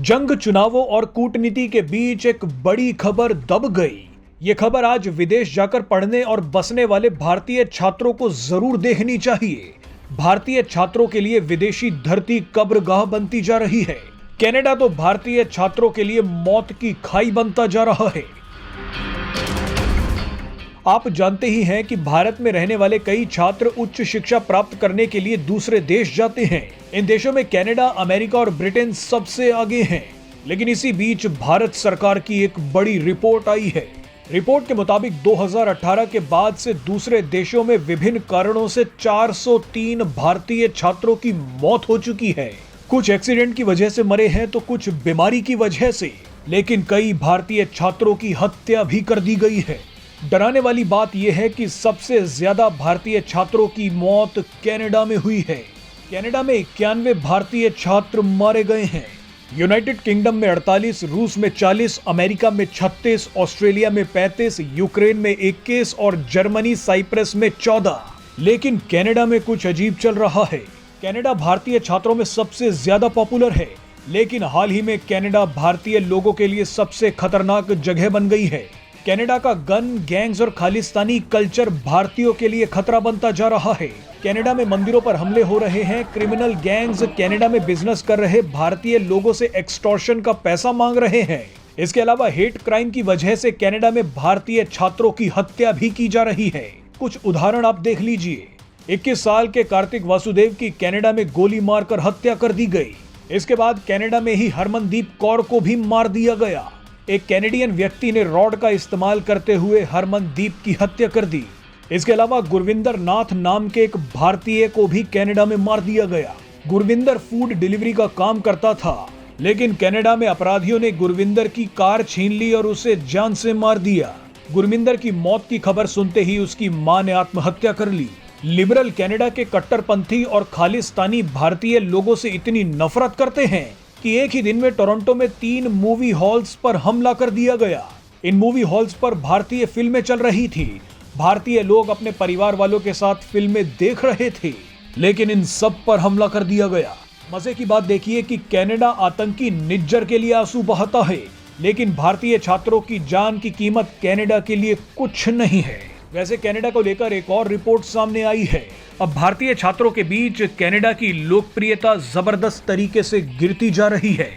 जंग, चुनावों और कूटनीति के बीच एक बड़ी खबर दब गई। ये खबर आज विदेश जाकर पढ़ने और बसने वाले भारतीय छात्रों को जरूर देखनी चाहिए। भारतीय छात्रों के लिए विदेशी धरती कब्रगाह बनती जा रही है। कनाडा तो भारतीय छात्रों के लिए मौत की खाई बनता जा रहा है। आप जानते ही हैं कि भारत में रहने वाले कई छात्र उच्च शिक्षा प्राप्त करने के लिए दूसरे देश जाते हैं। इन देशों में कनाडा, अमेरिका और ब्रिटेन सबसे आगे हैं। लेकिन इसी बीच भारत सरकार की एक बड़ी रिपोर्ट आई है। रिपोर्ट के मुताबिक 2018 के बाद से दूसरे देशों में विभिन्न कारणों से 403 भारतीय छात्रों की मौत हो चुकी है। कुछ एक्सीडेंट की वजह से मरे हैं तो कुछ बीमारी की वजह से, लेकिन कई भारतीय छात्रों की हत्या भी कर दी गई है। डराने वाली बात यह है कि सबसे ज्यादा भारतीय छात्रों की मौत कनाडा में हुई है। कनाडा में 91 भारतीय छात्र मारे गए हैं। यूनाइटेड किंगडम में 48, रूस में 40, अमेरिका में 36, ऑस्ट्रेलिया में 35, यूक्रेन में 21 और जर्मनी साइप्रस में 14। लेकिन कनाडा में कुछ अजीब चल रहा है। कनाडा भारतीय छात्रों में सबसे ज्यादा पॉपुलर है, लेकिन हाल ही में कनाडा भारतीय लोगों के लिए सबसे खतरनाक जगह बन गई है। कनाडा का गन, गैंग्स और खालिस्तानी कल्चर भारतीयों के लिए खतरा बनता जा रहा है। कनाडा में मंदिरों पर हमले हो रहे हैं। क्रिमिनल गैंग्स कनाडा में बिजनेस कर रहे भारतीय लोगों से एक्सटॉर्शन का पैसा मांग रहे हैं। इसके अलावा हेट क्राइम की वजह से कनाडा में भारतीय छात्रों की हत्या भी की जा रही है। कुछ उदाहरण आप देख लीजिए। 21 साल के कार्तिक वासुदेव की कनाडा में गोली मारकर हत्या कर दी गई। इसके बाद कनाडा में ही हरमनदीप कौर को भी मार दिया गया। एक कैनेडियन व्यक्ति ने रॉड का इस्तेमाल करते हुए हरमनदीप की हत्या कर दी। इसके अलावा गुरविंदर नाथ नाम के एक भारतीय को भी कनाडा में मार दिया गया। गुरविंदर फूड डिलीवरी का काम करता था, लेकिन कनाडा में अपराधियों ने गुरविंदर की कार छीन ली और उसे जान से मार दिया। गुरविंदर की मौत की खबर सुनते ही उसकी मां ने आत्महत्या कर ली। लिबरल कनाडा के कट्टरपंथी और खालिस्तानी भारतीय लोगों से इतनी नफरत करते हैं कि एक ही दिन में टोरंटो में 3 मूवी हॉल्स पर हमला कर दिया गया। इन मूवी हॉल्स पर भारतीय फिल्में चल रही थी। भारतीय लोग अपने परिवार वालों के साथ फिल्में देख रहे थे, लेकिन इन सब पर हमला कर दिया गया। मजे की बात देखिए कि कनाडा आतंकी निज्जर के लिए आंसू बहाता है, लेकिन भारतीय छात्रों की जान की कीमत कनाडा के लिए कुछ नहीं है। वैसे कनाडा को लेकर एक और रिपोर्ट सामने आई है। अब भारतीय छात्रों के बीच कनाडा की लोकप्रियता जबरदस्त तरीके से गिरती जा रही है।